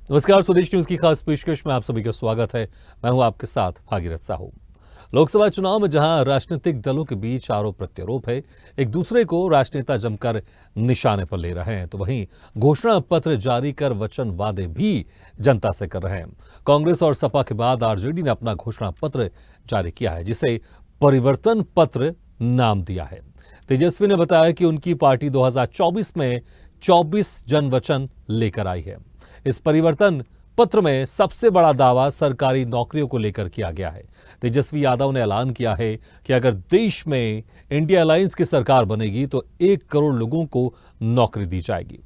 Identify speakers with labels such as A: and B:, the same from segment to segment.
A: नमस्कार, स्वदेश न्यूज की खास पेशकश में आप सभी का स्वागत है। मैं हूं आपके साथ भागीरथ साहू। लोकसभा चुनाव में जहां राजनीतिक दलों के बीच आरोप प्रत्यारोप है, एक दूसरे को राजनेता जमकर निशाने पर ले रहे हैं, तो वहीं घोषणा पत्र जारी कर वचन वादे भी जनता से कर रहे हैं। कांग्रेस और सपा के बाद आरजेडी ने अपना घोषणा पत्र जारी किया है, जिसे परिवर्तन पत्र नाम दिया है। तेजस्वी ने बताया कि उनकी पार्टी 2024 में 24 जन वचन लेकर आई है। इस परिवर्तन पत्र में सबसे बड़ा दावा सरकारी नौकरियों को लेकर किया गया है। तेजस्वी यादव ने ऐलान किया है कि अगर देश में इंडिया अलायंस की सरकार बनेगी तो 1 करोड़ लोगों को नौकरी दी जाएगी।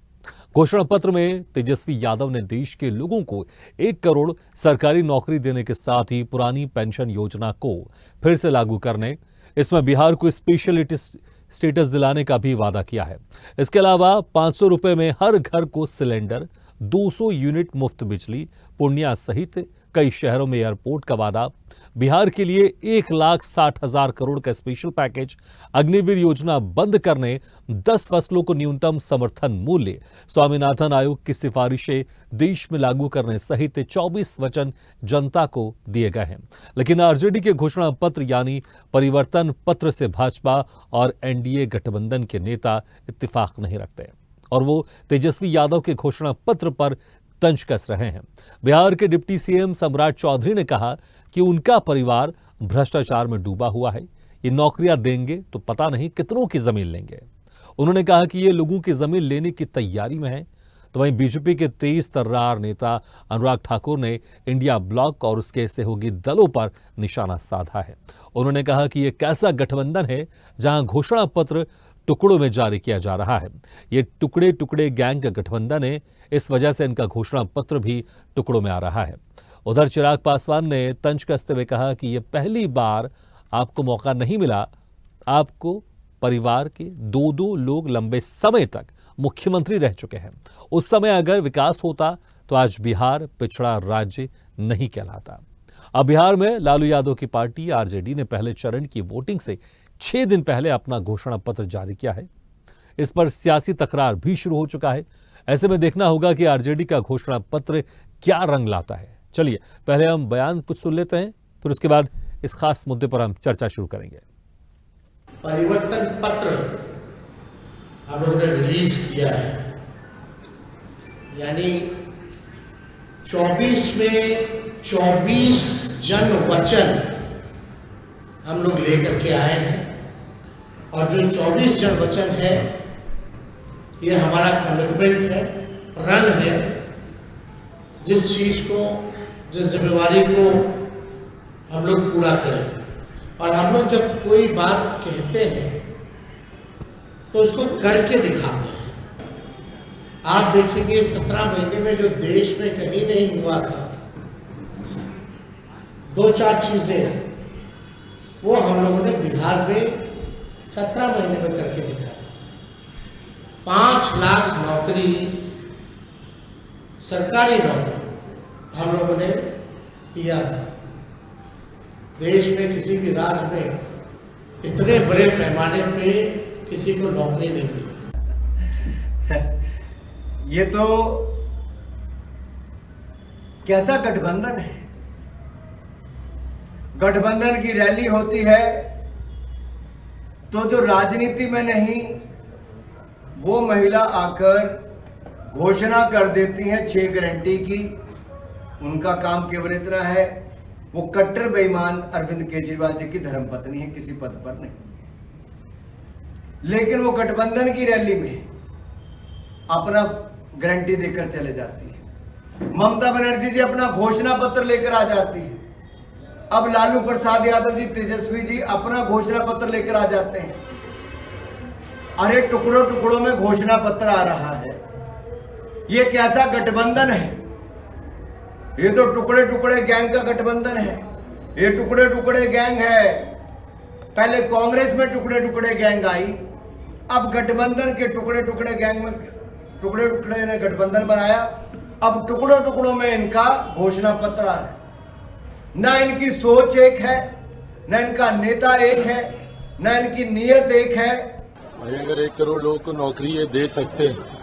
A: घोषणा पत्र में तेजस्वी यादव ने देश के लोगों को 1 करोड़ सरकारी नौकरी देने के साथ ही पुरानी पेंशन योजना को फिर से लागू करने, इसमें बिहार को स्पेशलिटी स्टेटस दिलाने का भी वादा किया है। इसके अलावा 500 रुपए में हर घर को सिलेंडर, 200 यूनिट मुफ्त बिजली, पूर्णिया सहित कई शहरों में एयरपोर्ट का वादा, बिहार के लिए 1,60,000 करोड़ का स्पेशल पैकेज, अग्निवीर योजना बंद करने, 10 फसलों को न्यूनतम समर्थन मूल्य, स्वामीनाथन आयोग की सिफारिशें देश में लागू करने सहित 24 वचन जनता को दिए गए हैं। लेकिन आरजेडी के घोषणा पत्र यानी परिवर्तन पत्र से भाजपा और एनडीए गठबंधन के नेता इत्तेफाक नहीं रखते और वो तेजस्वी यादव के घोषणा पत्र पर तंज कस रहे हैं। बिहार के डिप्टी सीएम सम्राट चौधरी ने कहा कि उनका परिवार भ्रष्टाचार में डूबा हुआ है, ये नौकरियां देंगे तो पता नहीं कितनों की जमीन लेंगे। उन्होंने कहा कि ये लोगों की जमीन लेने की तैयारी में है। तो वहीं बीजेपी के तेज तर्रार नेता अनुराग ठाकुर ने इंडिया ब्लॉक और उसके सहयोगी दलों पर निशाना साधा है। उन्होंने कहा कि यह कैसा गठबंधन है जहां घोषणा पत्र टुकड़ों में जारी किया जा रहा है। ये टुकड़े टुकड़े गैंग का गठबंधन है, इस वजह से इनका घोषणा पत्र भी टुकड़ों में आ रहा है। उधर चिराग पासवान ने तंज कसते हुए कहा कि यह पहली बार आपको मौका नहीं मिला। आपको परिवार के 2-2 लोग लंबे समय तक मुख्यमंत्री रह चुके हैं। उस समय अगर विकास होता तो आज बिहार पिछड़ा राज्य नहीं कहलाता। अब बिहार में लालू यादव की पार्टी आरजेडी ने पहले चरण की वोटिंग से 6 दिन पहले अपना घोषणा पत्र जारी किया है। इस पर सियासी तकरार भी शुरू हो चुका है। ऐसे में देखना होगा कि आरजेडी का घोषणा पत्र क्या रंग लाता है। चलिए पहले हम बयान कुछ सुन लेते हैं, फिर उसके बाद इस खास मुद्दे पर हम चर्चा शुरू करेंगे।
B: परिवर्तन पत्र हम लोगों ने रिलीज किया है, यानी 24 में 24 जन वचन हम लोग लेकर के आए हैं। और जो 24 जन वचन है, ये हमारा कमिटमेंट है, प्रण है। जिस चीज को, जिस जिम्मेवारी को हम लोग पूरा करें। और हम लोग जब कोई बात कहते हैं तो उसको करके दिखाते हैं। आप देखेंगे 17 महीने में जो देश में कहीं नहीं हुआ था, 2-4 चीजें वो हम लोगों ने बिहार में 17 महीने में करके दिखाया। 5 लाख नौकरी, सरकारी नौकरी हम लोगों ने दिया। देश में किसी भी राज्य में इतने बड़े पैमाने पे किसी को नौकरी नहीं मिली।
C: ये तो कैसा गठबंधन है। गठबंधन की रैली होती है तो जो राजनीति में नहीं, वो महिला आकर घोषणा कर देती हैं 6 गारंटी की। उनका काम केवल इतना है, वो कट्टर बेईमान अरविंद केजरीवाल जी की धर्मपत्नी है, किसी पद पर नहीं। लेकिन वो गठबंधन की रैली में अपना गारंटी देकर चले जाती है। ममता बनर्जी जी अपना घोषणा पत्र लेकर आ जाती है। अब लालू प्रसाद यादव जी, तेजस्वी जी अपना घोषणा पत्र लेकर आ जाते हैं। अरे टुकड़ों टुकड़ों में घोषणा पत्र आ रहा है। ये कैसा गठबंधन है? ये तो टुकड़े टुकड़े गैंग का गठबंधन है। ये टुकड़े टुकड़े गैंग है। पहले कांग्रेस में टुकड़े टुकड़े गैंग आई, अब गठबंधन के टुकड़े टुकड़े गैंग में टुकड़े टुकड़े ने गठबंधन बनाया। अब टुकड़ों टुकड़ों में इनका घोषणा पत्र आ रहा है। ना इनकी सोच एक है, ना इनका नेता एक है, ना इनकी नीयत एक है।
D: अगर 1 करोड़ लोगों को नौकरी ये दे सकते हैं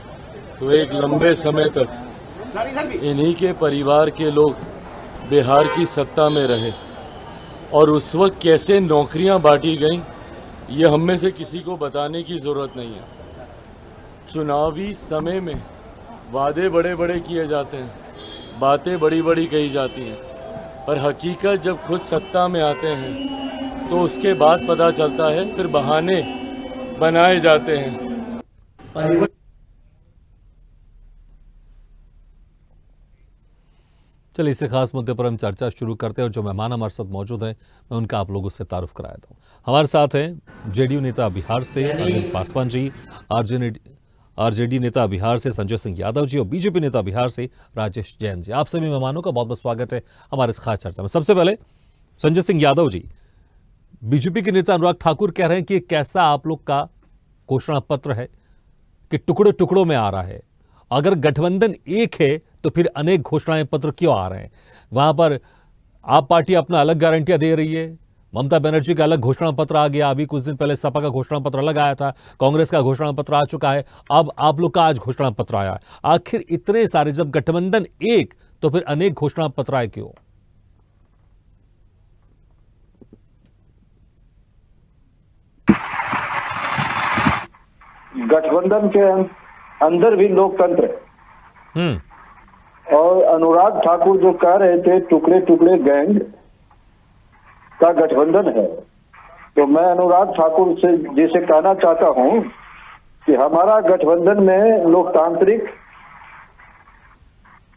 D: तो एक लंबे समय तक इन्हीं के परिवार के लोग बिहार की सत्ता में रहे और उस वक्त कैसे नौकरियां बांटी गईं, ये हम में से किसी को बताने की जरूरत नहीं है। चुनावी समय में वादे बड़े बड़े किए जाते हैं, बातें बड़ी बड़ी कही जाती हैं, पर हकीकत जब खुद सत्ता में आते हैं तो उसके बाद पता चलता है, फिर बहाने बनाए जाते हैं।
A: चलिए, इसी खास मुद्दे पर हम चर्चा शुरू करते हैं और जो मेहमान हमारे साथ मौजूद हैं मैं उनका आप लोगों से तारुफ कराया था। हमारे साथ हैं जेडीयू नेता बिहार से अरविंद पासवान जी, आरजेडी नेता बिहार से संजय सिंह यादव जी और बीजेपी नेता बिहार से राजेश जैन जी। आप सभी मेहमानों का बहुत बहुत स्वागत है हमारे इस खास चर्चा में। सबसे पहले संजय सिंह यादव जी, बीजेपी के नेता अनुराग ठाकुर कह रहे हैं कि ये कैसा आप लोग का घोषणा पत्र है कि टुकड़े टुकड़ों में आ रहा है। अगर गठबंधन एक है तो फिर अनेक घोषणाएं पत्र क्यों आ रहे हैं? वहां पर आप पार्टी अपना अलग गारंटियां दे रही है, ममता बनर्जी का अलग घोषणा पत्र आ गया, अभी कुछ दिन पहले सपा का घोषणा पत्र अलग आया था, कांग्रेस का घोषणा पत्र आ चुका है, अब आप लोग का आज घोषणा पत्र आया है। आखिर इतने सारे, जब गठबंधन एक तो फिर अनेक घोषणा पत्र आए क्यों?
E: गठबंधन के अंदर भी लोकतंत्र है और अनुराग ठाकुर जो कह रहे थे टुकड़े टुकड़े गैंग का गठबंधन है, तो मैं अनुराग ठाकुर से जिसे कहना चाहता हूं कि हमारा गठबंधन में लोकतांत्रिक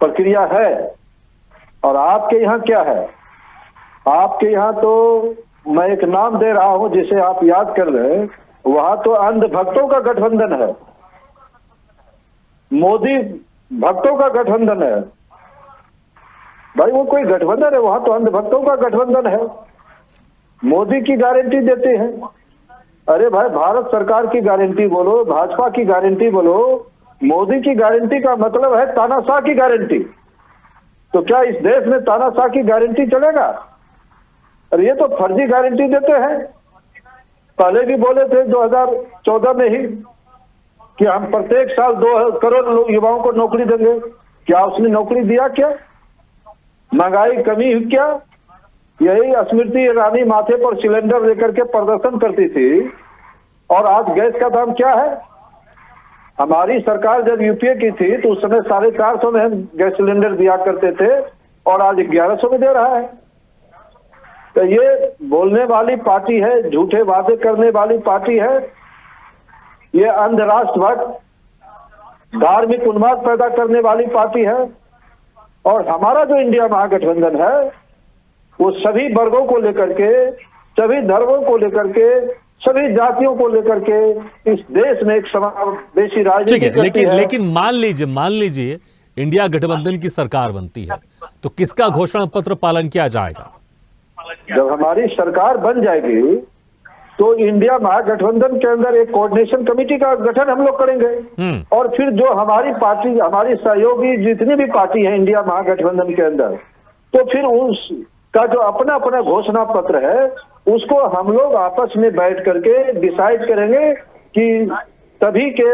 E: प्रक्रिया है और आपके यहाँ क्या है? आपके यहाँ तो मैं एक नाम दे रहा हूं जिसे आप याद कर रहे हैं, वहां तो अंधभक्तों का गठबंधन है, मोदी भक्तों का गठबंधन है। भाई वो कोई गठबंधन है? वहां तो अंधभक्तों का गठबंधन है। मोदी की गारंटी देते हैं। अरे भाई, भारत सरकार की गारंटी बोलो, भाजपा की गारंटी बोलो, मोदी की गारंटी का मतलब है तानाशाह की गारंटी। तो क्या इस देश में तानाशाह की गारंटी चलेगा? अरे ये तो फर्जी गारंटी देते हैं। पहले भी बोले थे 2014 में ही कि हम प्रत्येक साल 2 करोड़ युवाओं को नौकरी देंगे। क्या उसने नौकरी दिया? क्या महंगाई कमी हुई? क्या यही स्मृति ईरानी माथे पर सिलेंडर लेकर के प्रदर्शन करती थी और आज गैस का दाम क्या है? हमारी सरकार जब यूपीए की थी तो उस समय 450 में हम गैस सिलेंडर दिया करते थे और आज 1100 में दे रहा है। तो ये बोलने वाली पार्टी है, झूठे वादे करने वाली पार्टी है, ये अंधराष्ट्रभक्त धार्मिक उन्माद पैदा करने वाली पार्टी है। और हमारा जो इंडिया महागठबंधन है वो सभी वर्गों को लेकर के, सभी धर्मों को लेकर के, सभी जातियों को लेकर के इस देश में एक समावेशी राजनीति करती है।
A: लेकिन मान लीजिए इंडिया गठबंधन की सरकार बनती है तो किसका घोषणा पत्र पालन किया जाएगा?
E: जब हमारी सरकार बन जाएगी तो इंडिया महागठबंधन के अंदर एक कोऑर्डिनेशन कमेटी का गठन हम लोग करेंगे और फिर जो हमारी पार्टी, हमारी सहयोगी जितनी भी पार्टी है इंडिया महागठबंधन के अंदर, तो फिर उसका जो अपना अपना घोषणा पत्र है उसको हम लोग आपस में बैठ करके डिसाइड करेंगे कि सभी के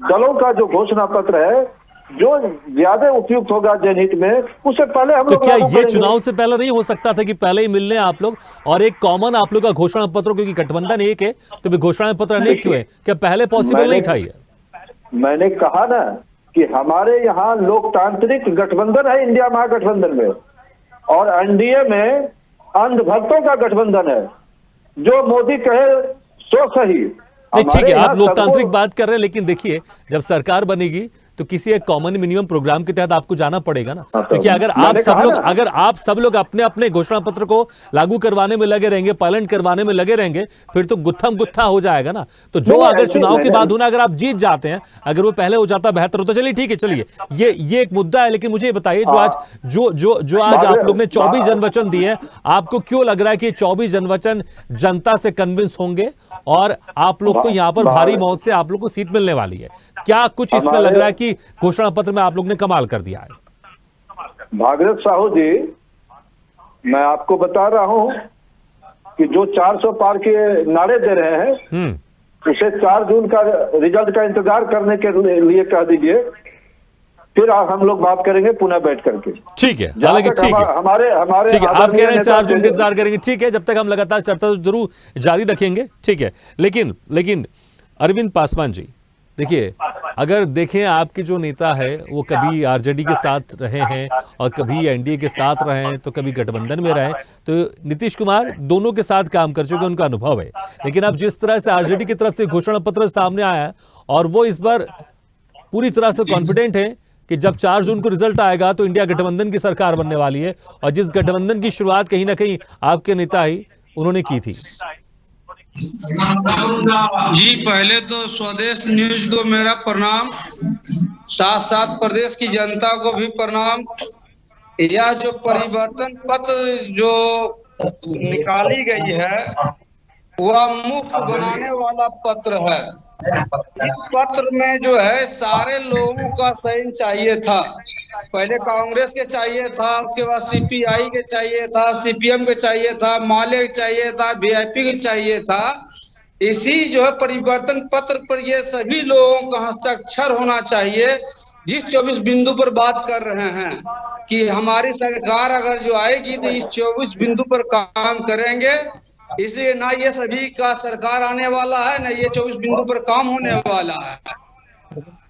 E: दलों का जो घोषणा पत्र है जो ज्यादा उपयुक्त होगा जनहित में, उससे पहले हम
A: तो
E: लोग
A: क्या ये चुनाव से पहले नहीं हो सकता था कि पहले ही मिल लें आप लोग और एक कॉमन आप लोग का घोषणा पत्र, क्योंकि गठबंधन एक है तो भी घोषणा पत्र अनेक क्यों है? क्या पहले पॉसिबल नहीं था ये?
E: मैंने कहा ना कि हमारे यहाँ लोकतांत्रिक गठबंधन है इंडिया महागठबंधन में और एनडीए में अंधभक्तों का गठबंधन है। जो मोदी कहे सो सही।
A: ठीक है, आप लोकतांत्रिक बात कर रहे हैं, लेकिन देखिए जब सरकार बनेगी तो किसी एक कॉमन मिनिमम प्रोग्राम के तहत आपको जाना पड़ेगा ना। क्योंकि अगर आप सब लोग अपने अपने घोषणा पत्र को लागू करवाने में लगे रहेंगे, पालन करवाने में लगे रहेंगे, फिर तो गुत्थम गुत्था हो जाएगा ना। तो जो अगर चुनाव के बाद होना, अगर आप जीत जाते हैं, अगर वो पहले हो जाता बेहतर होता। चलिए ठीक है, चलिए ये एक मुद्दा है, लेकिन मुझे ये बताइए जो आज आप लोग ने 24 जनवचन दिए हैं, आपको क्यों लग रहा है कि 24 जनवचन जनता से कन्विंस होंगे और आप लोग को यहाँ पर भारी मौत से आप लोग को सीट मिलने वाली है? क्या कुछ इसमें लग रहा है कि घोषणा पत्र में आप लोग ने कमाल कर दिया है?
E: भागीरथ साहू जी, मैं आपको बता रहा हूं कि जो 400 पार के नारे दे रहे हैं उसे 4 जून का रिजल्ट का इंतजार करने के लिए कह दीजिए। फिर हम लोग बात करेंगे पुनः बैठ करके।
A: ठीक है,
E: जहाँ
A: हालांकि
E: तक
A: ठीक है,
E: हमारे
A: ठीक है, आप कह
E: आदरणीय
A: रहे हैं
E: नेता
A: 4 जून का
E: तेजस्वी-
A: इंतजार करेंगे, ठीक है, जब तक हम लगातार चर्चा तो जरूर जारी रखेंगे, ठीक है। लेकिन अरविंद पासवान जी, देखिए, अगर देखें आपके जो नेता है वो कभी आरजेडी के साथ रहे हैं और कभी एनडीए के साथ रहे हैं, तो कभी गठबंधन में रहे, तो नीतीश कुमार दोनों के साथ काम कर चुके, उनका अनुभव है। लेकिन अब जिस तरह से आरजेडी की तरफ से घोषणा पत्र सामने आया है और वो इस बार पूरी तरह से कॉन्फिडेंट है कि जब 4 जून को रिजल्ट आएगा तो इंडिया गठबंधन की सरकार बनने वाली है, और जिस गठबंधन की शुरुआत कहीं ना कहीं आपके नेता ही उन्होंने की थी।
F: जी, पहले तो स्वदेश न्यूज को मेरा प्रणाम, साथ साथ प्रदेश की जनता को भी प्रणाम। यह जो परिवर्तन पत्र जो निकाली गई है वह मुफ्त बनाने वाला पत्र है। इस पत्र में जो है सारे लोगों का साइन चाहिए था। पहले कांग्रेस के चाहिए था, उसके बाद सीपीआई के चाहिए था, सीपीएम के चाहिए था, माले के चाहिए था, वीआईपी के चाहिए था। इसी जो है परिवर्तन पत्र पर ये सभी लोगों का हस्ताक्षर होना चाहिए। जिस 24 बिंदु पर बात कर रहे हैं कि हमारी सरकार अगर जो आएगी तो इस 24 बिंदु पर काम करेंगे, इसलिए ना ये सभी का सरकार आने वाला है, ना ये 24 बिंदु पर काम होने वाला है।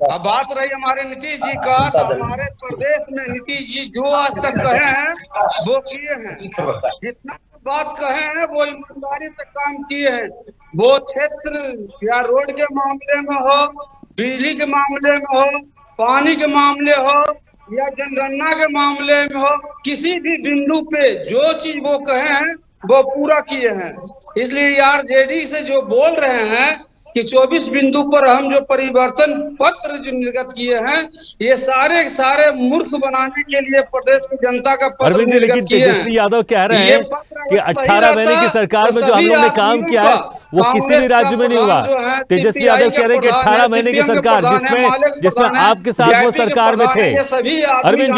F: अब बात रही हमारे नीतीश जी का, तो हमारे प्रदेश में नीतीश जी जो आज तक कहे हैं वो किए हैं। जितना बात कहे हैं वो ईमानदारी से काम किए हैं। वो क्षेत्र या रोड के मामले में हो, बिजली के मामले में हो, पानी के मामले हो या जनगणना के मामले में हो, किसी भी बिंदु पे जो चीज वो कहे हैं वो पूरा किए हैं। इसलिए आरजेडी से जो बोल रहे हैं कि 24 बिंदु पर हम जो परिवर्तन पत्र जो निर्गत किए हैं, ये सारे मूर्ख बनाने के लिए प्रदेश की जनता का पत्र
A: अरविंद जी, लेकिन तेजस्वी यादव कह रहे हैं कि 18 महीने की सरकार में जो हम लोग ने काम किया है वो किसी भी राज्य में नहीं हुआ। तेजस्वी यादव कह रहे हैं कि 18 महीने की सरकार जिसमें आपके साथ वो सरकार में थे। अरविंद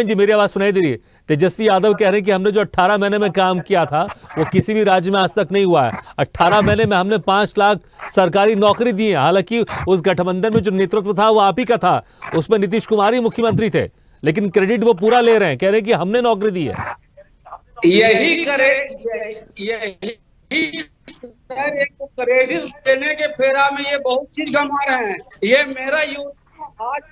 A: जी, मेरी आवाज सुनाई दे रही है? तेजस्वी यादव कह रहे हैं कि हमने जो 18 महीने में काम किया था वो किसी भी राज्य में आज तक नहीं हुआ है। 18 महीने में हमने 5 लाख सरकारी नौकरी दी है। हालांकि उस गठबंधन में जो नेतृत्व था वो आप ही का था, उसमें नीतीश कुमार ही मुख्यमंत्री थे, लेकिन क्रेडिट वो पूरा ले रहे हैं, कह रहे हैं कि हमने नौकरी दी है।
F: यही क्रेडिट देने के फेरा में ये बहुत चीज गंवा रहे हैं। ये मेरा योजना आज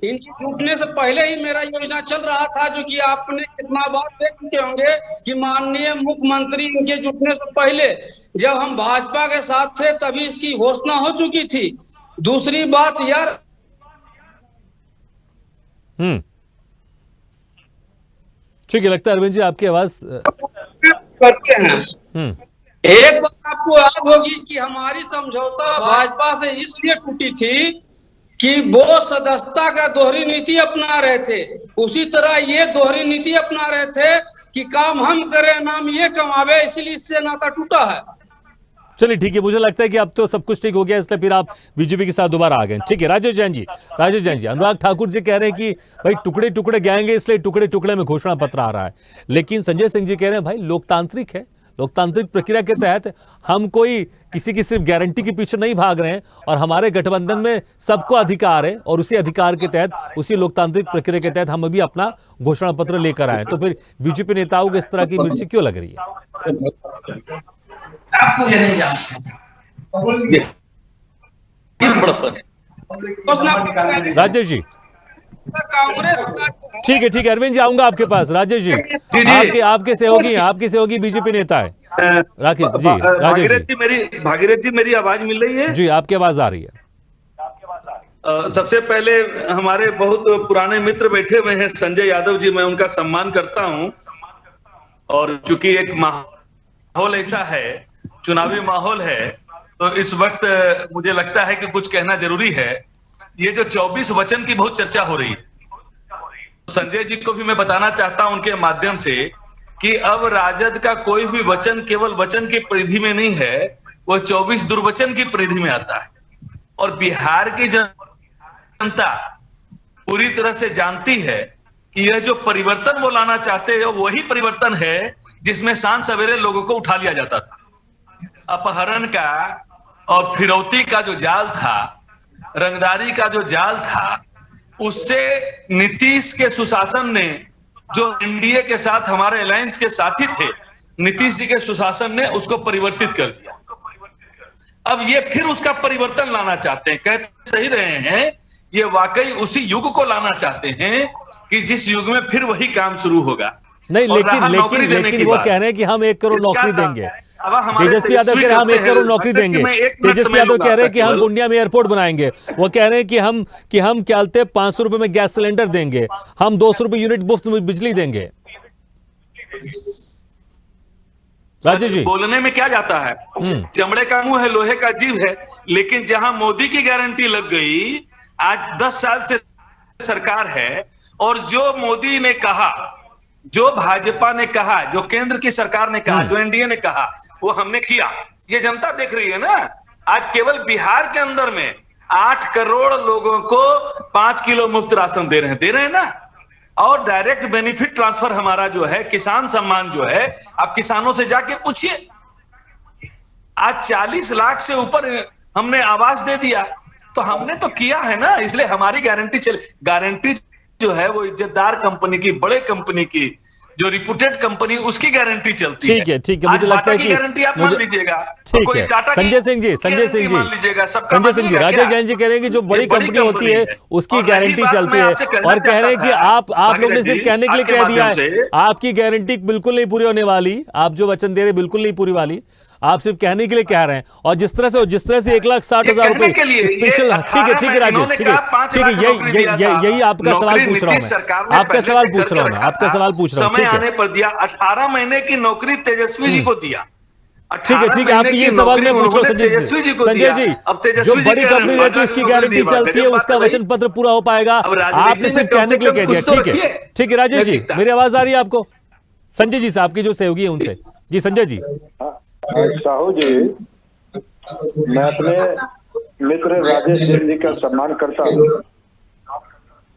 F: इनकी जुटने से पहले ही मेरा योजना चल रहा था, जो कि आपने कितना बार देख चुके होंगे कि माननीय मुख्यमंत्री इनके जुटने से पहले जब हम भाजपा के साथ थे तभी इसकी घोषणा हो चुकी थी। दूसरी बात यार,
A: ठीक है, लगता है अरविंद जी आपकी आवाज
F: करते हैं। एक बात आपको याद होगी कि हमारी समझौता भाजपा से इसलिए टूटी थी कि वो सदस्यता का दोहरी नीति अपना रहे थे। उसी तरह ये दोहरी नीति अपना रहे थे कि काम हम करें नाम ये कमावे, इसीलिए इससे नाता टूटा है।
A: चलिए ठीक है, मुझे लगता है कि अब तो सब कुछ ठीक हो गया, इसलिए फिर आप बीजेपी के साथ दोबारा आ गए। ठीक है, राजेश जैन जी, अनुराग ठाकुर जी कह रहे हैं कि भाई टुकड़े टुकड़े गएंगे, इसलिए टुकड़े टुकड़े में घोषणा पत्र आ रहा है। लेकिन संजय सिंह जी कह रहे हैं भाई लोकतांत्रिक है, लोकतांत्रिक प्रक्रिया के तहत हम कोई किसी की सिर्फ गारंटी के पीछे नहीं भाग रहे हैं, और हमारे गठबंधन में सबको अधिकार है, और उसी अधिकार के तहत, उसी लोकतांत्रिक प्रक्रिया के तहत हम अभी अपना घोषणा पत्र लेकर आए। तो फिर बीजेपी नेताओं को इस तरह की मिर्ची क्यों लग रही है?
G: आपको ये नहीं जानते।
A: राजेश जी,
F: कांग्रेस
A: ठीक है अरविंद जी, आऊंगा आपके पास। राजेश जी, आपके सहयोगी बीजेपी नेता है राकेश जी। राजेश जी,
G: भागीरथ जी मेरी आवाज मिल रही है?
A: जी, आपकी आवाज आ रही है।
G: सबसे पहले हमारे बहुत पुराने मित्र बैठे हुए हैं संजय यादव जी, मैं उनका सम्मान करता हूं। और चूंकि एक माहौल ऐसा है, चुनावी माहौल है, तो इस वक्त मुझे लगता है कि कुछ कहना जरूरी है। ये जो 24 वचन की बहुत चर्चा हो रही है, संजय जी को भी मैं बताना चाहता हूं उनके माध्यम से कि अब राजद का कोई भी वचन केवल वचन की परिधि में नहीं है, वो 24 दुर्वचन की परिधि में आता है। और बिहार की जनता पूरी तरह से जानती है कि यह जो परिवर्तन वो लाना चाहते हैं वही परिवर्तन है जिसमें शाम सवेरे लोगों को उठा लिया जाता था। अपहरण का और फिरौती का जो जाल था रंगदारी का जो जाल था, उससे नीतीश के सुशासन ने, जो एनडीए के साथ हमारे अलायंस के साथी थे, नीतीश जी के सुशासन ने उसको परिवर्तित कर दिया। अब ये फिर उसका परिवर्तन लाना चाहते हैं। कहते सही रहे हैं, ये वाकई उसी युग को लाना चाहते हैं कि जिस युग में फिर वही काम शुरू होगा।
A: नहीं,
G: और रहा नौकरी देने
A: लेकिन
G: की
A: वो
G: बात,
A: कह रहे हैं कि हम 1 करोड़
G: इसका
A: नौकरी
G: काम
A: देंगे।
G: है। अब हमारे
A: तेजस्वी यादव कह रहे हैं हम 1 करोड़ नौकरी
G: कहते
A: देंगे।
G: मैं एक मिनट
A: तेजस्वी
G: समय
A: यादव
G: लूंगा
A: कह रहे हैं कि हम
G: केवल।
A: गोंदिया में एयरपोर्ट बनाएंगे। वो कह रहे हैं कि हम क्या बोलते हैं 500 रुपए में गैस सिलेंडर देंगे, हम 200 रुपए यूनिट मुफ्त में बिजली देंगे। राजू
G: सच
A: जी,
G: बोलने में क्या जाता है, चमड़े का मुंह है, लोहे का जीव है। लेकिन जहां मोदी की गारंटी लग गई, आज 10 साल से सरकार है, और जो मोदी ने कहा, जो भाजपा ने कहा, जो केंद्र की सरकार ने कहा, जो एनडीए ने कहा, वो हमने किया। ये जनता देख रही है ना। आज केवल बिहार के अंदर में 8 करोड़ लोगों को 5 किलो मुफ्त राशन दे रहे हैं ना। और डायरेक्ट बेनिफिट ट्रांसफर हमारा जो है, किसान सम्मान जो है, आप किसानों से जाके पूछिए। आज 40 लाख से ऊपर हमने आवास दे दिया। तो हमने तो किया है ना, इसलिए हमारी गारंटी जो है वो इज्जतदार कंपनी की, बड़े कंपनी की, जो रिप्यूटेड कंपनी, उसकी गारंटी चलती है।
A: ठीक है, मुझे लगता है कि
G: गारंटी आप मान लीजिएगा।
A: ठीक
G: कोई
A: है।
G: टाटा की
A: संजय सिंह जी,
G: मान लीजिएगा, सबका
A: संजय सिंह जी,
G: मानिएगा
A: राजेश
G: क्या?
A: जैन जी कह रहे हैं कि जो बड़ी
G: ये बड़ी
A: कंपनी होती है उसकी
G: और रही
A: गारंटी
G: बात
A: चलती
G: मैं
A: है,
G: आपसे कहना
A: और कह रहे हैं
G: चाहता
A: कि
G: था,
A: आप लोग ने सिर्फ
G: भागीरथ
A: कहने के लिए
G: जी,
A: कह दिया
G: आपके
A: है,
G: माध्यम से।
A: आपकी गारंटी बिल्कुल नहीं पूरी होने वाली, आप जो वचन दे रहे बिल्कुल नहीं पूरी वाली, आप सिर्फ कहने के लिए कह रहे हैं। और जिस तरह से 1,60,000 रुपए स्पेशल, ठीक है राजेश, ठीक है, यही आपका सवाल पूछ रहा हूँ मैं, आपका सवाल पूछ रहा हूँ मैं, आपका सवाल पूछ रहा हूँ।
G: समय
A: ठीक
G: आने
A: है,
G: पर दिया, 18 महीने की नौकरी तेजस्वी जी को दिया।
A: ठीक है, आपके ये सवाल मैं पूछ रहा हूँ
G: तेजस्वी जी को
A: संजय
G: दिया।
A: जी,
G: अब तेजस्वी
A: जो
G: जी
A: बड़ी
G: कह रहे हैं,
A: कंपनी रहती है उसकी गारंटी चलती है, उसका वचन पत्र पूरा हो पाएगा,
G: अब राजनीति
A: आपने
G: में
A: सिर्फ
G: कम
A: कहने
G: से
A: के लिए
G: कम
A: कह दिया।
G: कुछ तो
A: ठीक है,
G: रखिए।
A: ठीक है राजेश जी,
G: नैतिकता।
A: मेरी आवाज आ रही है आपको? संजय जी, आपकी जो सहयोगी है उनसे। जी संजय जी।
E: साहू जी, मैं अपने मित्र राजेश जैन जी का सम्मान करता हूँ,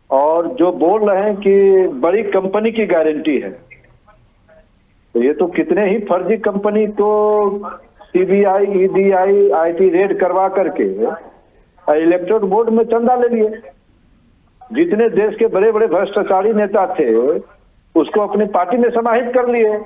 E: और जो बोल रहे हैं कि बड़ी कंपनी की गारंटी है, तो ये तो कितने ही फर्जी कंपनी को सीबीआई, ईडीआई, आईटी रेड करवा करके इलेक्टोरल बोर्ड में चंदा ले लिए। जितने देश के बड़े बड़े भ्रष्टाचारी नेता थे उसको अपनी पार्टी में समाहित कर लिए।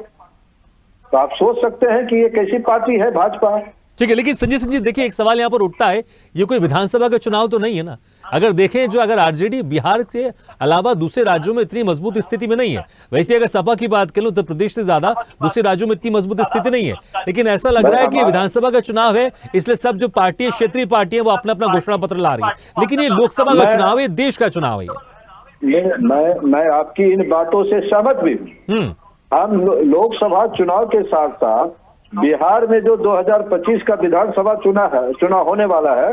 E: तो आप सोच सकते हैं कि ये कैसी पार्टी है भाजपा।
A: ठीक है, लेकिन संजय सिंह जी देखिए, एक सवाल यहां पर उठता है, ये कोई विधानसभा का चुनाव तो नहीं है ना। अगर देखें, जो अगर आरजेडी बिहार के अलावा दूसरे राज्यों में इतनी मजबूत स्थिति में नहीं है, वैसे अगर सपा की बात करें उत्तर प्रदेश से ज्यादा दूसरे राज्यों में इतनी मजबूत स्थिति नहीं है, लेकिन ऐसा लग रहा है कि विधानसभा का चुनाव है, इसलिए सब जो पार्टी, क्षेत्रीय पार्टियां, वो अपना अपना घोषणा पत्र ला रही है। लेकिन ये लोकसभा का चुनाव है, देश का चुनाव है।
E: मैं आपकी इन बातों से सहमत भी हूँ। हम लोकसभा चुनाव के साथ साथ बिहार में जो 2025 का विधानसभा चुनाव होने वाला है,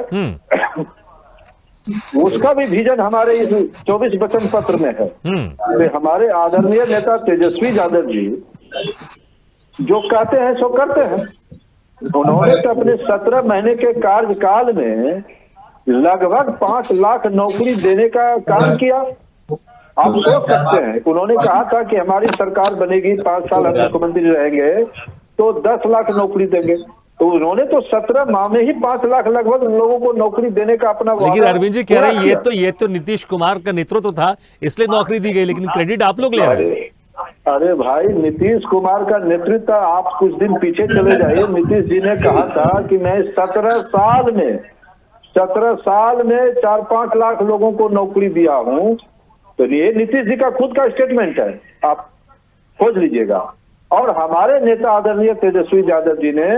E: उसका भी विजन हमारे इस 24 वचन पत्र में है। तो हमारे आदरणीय नेता तेजस्वी यादव जी जो कहते हैं सो करते हैं। उन्होंने तो अपने 17 महीने के कार्यकाल में लगभग 5 लाख नौकरी देने का काम किया। आप सोच सकते हैं, उन्होंने कहा था कि हमारी सरकार बनेगी, 5 साल हम मुख्यमंत्री रहेंगे तो 10 लाख नौकरी देंगे। तो उन्होंने तो 17 माह में ही 5 लाख लगभग लोगों को नौकरी देने का अपना।
A: लेकिन अरविंद जी कह रहे हैं ये तो नीतीश कुमार का नेतृत्व था, इसलिए नौकरी दी गई, लेकिन क्रेडिट आप लोग ले रहे हैं।
E: अरे भाई, नीतीश कुमार का नेतृत्व, आप कुछ दिन पीछे चले जाइए। नीतीश जी ने कहा था कि मैं 17 साल में 4-5 लाख लोगों को नौकरी दिया हूं। तो ये नीतीश जी का खुद का स्टेटमेंट है, आप खोज लीजिएगा। और हमारे नेता आदरणीय तेजस्वी यादव जी ने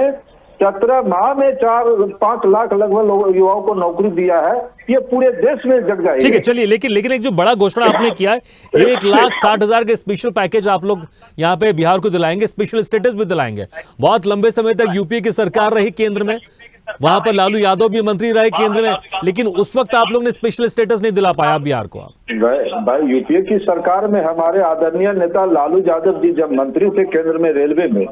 E: 17 माह में 4-5 लाख लगभग युवाओं को नौकरी दिया है। ये पूरे देश में जग जाएगी।
A: ठीक है, चलिए, लेकिन एक जो बड़ा घोषणा आपने किया है, 1,60,000 के स्पेशल पैकेज आप लोग यहाँ पे बिहार को दिलाएंगे, स्पेशल स्टेटस भी दिलाएंगे। बहुत लंबे समय तक यूपी की सरकार रही केंद्र में, वहां पर लालू यादव भी मंत्री रहे केंद्र में, लेकिन उस वक्त आप लोग ने स्पेशल स्टेटस नहीं दिला पाया बिहार को।
E: भाई, यूपीए की सरकार में हमारे आदरणीय नेता लालू यादव जी जब मंत्री थे केंद्र में रेलवे में,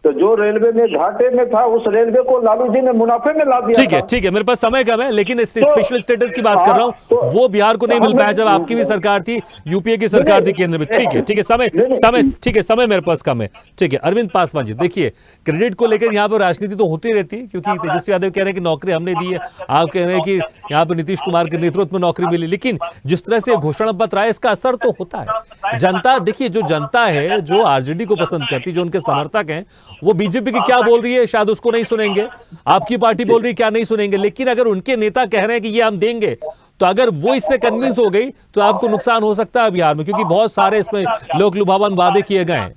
E: तो जो रेलवे में घाटे में था उस रेलवे को लालू जी ने मुनाफे में ला दिया।
A: ठीक है, मेरे पास समय कम है, लेकिन स्पेशल स्टेटस की बात कर रहा हूं, वो बिहार को नहीं मिल पाया जब आपकी भी सरकार थी, यूपीए की सरकार थी केंद्र में। ठीक है, समय मेरे पास कम है। ठीक है, अरविंद पासवान जी, देखिए क्रेडिट को लेकर यहाँ पर राजनीति तो होती रहती है, क्योंकि तेजस्वी यादव कह रहे हैं कि नौकरी हमने दी है, आप कह रहे हैं कि यहाँ पर नीतीश कुमार के नेतृत्व में नौकरी मिली, लेकिन जिस तरह से घोषणा पत्र आया इसका असर तो होता है। जनता, देखिए जो जनता है, जो आरजेडी को पसंद करती, जो उनके समर्थक हैं, वो बीजेपी की क्या बोल रही है शायद उसको नहीं सुनेंगे, आपकी पार्टी बोल रही है क्या नहीं सुनेंगे, लेकिन अगर उनके नेता कह रहे हैं कि ये हम देंगे, तो अगर वो इससे कन्विंस हो गई तो आपको नुकसान हो सकता है बिहार में, क्योंकि बहुत सारे इसमें लोक लुभावन वादे किए गए हैं।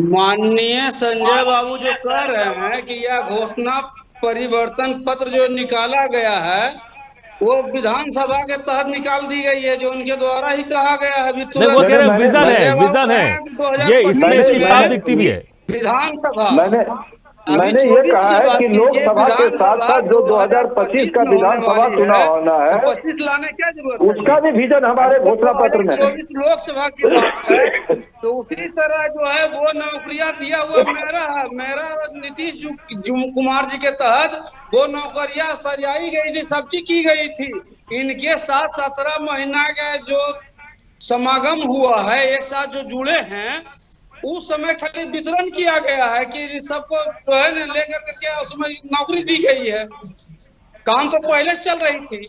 F: माननीय संजय बाबू जो कह रहे हैं कि यह घोषणा परिवर्तन पत्र जो निकाला गया है वो विधानसभा के तहत निकाल दी गई है, जो उनके द्वारा ही कहा गया है। अभी
A: वो कह रहे हैं विजन है, ये इसमें इसकी छाप दिखती भी है।
F: विधानसभा
E: मैंने ये कहा है कि लोकसभा के साथ साथ जो 2025 का विधानसभा चुनाव होना है
F: 25 लाने क्या जरूरत है,
E: उसका भी विजन हमारे घोषणा पत्र में है।
F: 24 लोकसभा की बात है, तो उसी तरह जो है वो नौकरियां दिया हुआ मेरा नीतीश कुमार जी के तहत वो नौकरियां सजाई गई थी, सबकी की गई थी। इनके साथ 17 महीना का जो समागम हुआ है, एक साथ जो जुड़े हैं, उस समय खाली वितरण किया गया है कि सबको जो है न लेकर करके उसमें नौकरी दी गई है, काम तो पहले चल रही थी।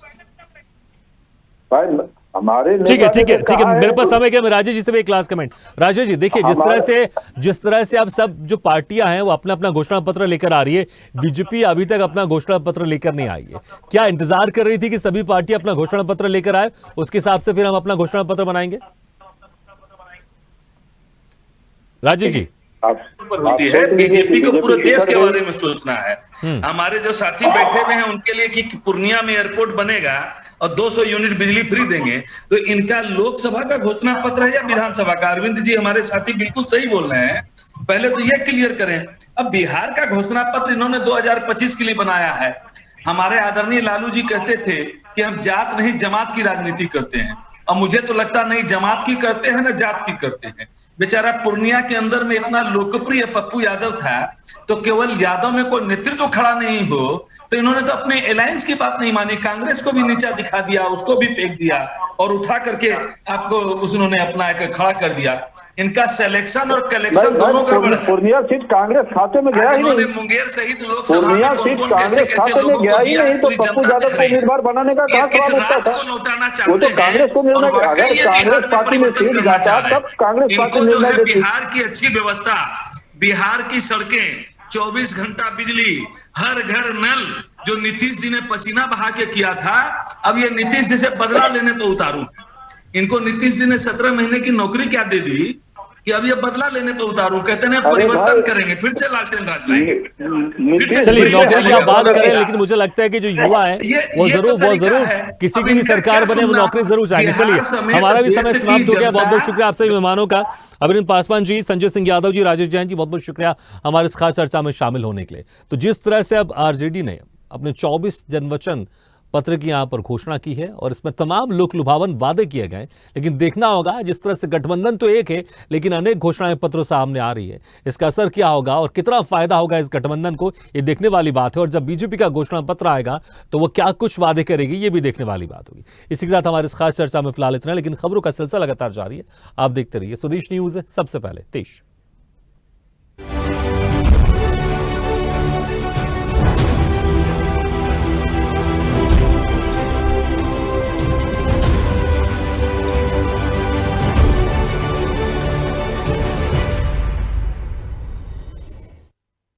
E: भाई हमारे
A: ठीक है, मेरे पास समय क्या, मैं राजेश जी से भी एक लास्ट कमेंट। राजेश जी, देखिए जिस तरह से अब सब जो पार्टियां हैं वो अपना अपना घोषणा पत्र लेकर आ रही है, बीजेपी अभी तक अपना घोषणा पत्र लेकर नहीं आई है, क्या इंतजार कर रही थी कि सभी पार्टियां अपना घोषणा पत्र लेकर आए, उसके हिसाब से फिर हम अपना घोषणा पत्र बनाएंगे? राजेश जी,
G: होती है बीजेपी को पूरे देश के बारे में सोचना है। हमारे जो साथी बैठे हुए हैं उनके लिए कि पूर्णिया में एयरपोर्ट बनेगा और 200 यूनिट बिजली फ्री देंगे, तो इनका लोकसभा का घोषणा पत्र है या विधानसभा का? अरविंद जी हमारे साथी बिल्कुल सही बोल रहे हैं, पहले तो ये क्लियर करें। अब बिहार का घोषणा पत्र इन्होंने 2025 के लिए बनाया है। हमारे आदरणीय लालू जी कहते थे कि हम जात नहीं जमात की राजनीति करते हैं, और मुझे तो लगता नहीं जमात की करते हैं ना जात की करते हैं। बेचारा पूर्णिया के अंदर में इतना लोकप्रिय पप्पू यादव था, तो केवल यादव में कोई नेतृत्व खड़ा नहीं हो, तो इन्होंने तो अपने अलायंस की बात नहीं मानी, कांग्रेस को भी नीचा दिखा दिया, उसको भी फेंक दिया और उठा करके आपको उन्होंने अपना एक खड़ा कर दिया। इनका सिलेक्शन और कलेक्शन दोनों गड़बड़ है।
E: पूर्णिया सीट कांग्रेस खाते में गया ही नहीं,
G: मुंगेर सहित लोकसभा
E: पूर्णिया सीट कांग्रेस खाते में गया ही नहीं, तो पप्पू यादव को उम्मीदवार बनाने का कहाँ सवाल उठता था? वो तो कांग्रेस को निर्णय, अगर कांग्रेस पार्टी में सीट जाता तब कांग्रेस पार्टी निर्णय देती।
G: बिहार की अच्छी व्यवस्था, बिहार की सड़कें, 24 घंटा बिजली, हर घर नल, जो नीतीश जी ने पसीना बहा के किया था, अब ये नीतीश जी से बदला लेने पर उतारू। इनको नीतीश जी ने 17 महीने की नौकरी क्या दे दी कि अब ये बदला लेने पर उतारू। कहते हैं परिवर्तन करेंगे, फिर से लालटेन राज लाएंगे।
A: चलिए नौकरी की आप बात करें, लेकिन मुझे लगता है कि जो युवा है वो जरूर किसी की भी सरकार बने वो नौकरी जरूर चाहेंगे। चलिए हमारा भी समय समाप्त हो गया। बहुत बहुत शुक्रिया आप सभी मेहमानों का, अरविंद पासवान जी, संजय सिंह यादव जी, राजेश जैन जी, बहुत बहुत शुक्रिया हमारे इस खास चर्चा में शामिल होने के लिए। तो जिस तरह से अब आरजेडी ने अपने 24 जनवचन पत्र की यहां पर घोषणा की है और इसमें तमाम लोक लुभावन वादे किए गए, लेकिन देखना होगा जिस तरह से गठबंधन तो एक है लेकिन अनेक घोषणाएं पत्रों सामने आ रही है, इसका असर क्या होगा और कितना फायदा होगा इस गठबंधन को, ये देखने वाली बात है। और जब बीजेपी का घोषणा पत्र आएगा तो वो क्या कुछ वादे करेगी, ये भी देखने वाली बात होगी। इसी के साथ हमारे इस खास चर्चा में फिलहाल इतना, लेकिन खबरों का सिलसिला लगातार जारी है। आप देखते रहिए स्वदेश न्यूज, सबसे पहले देश।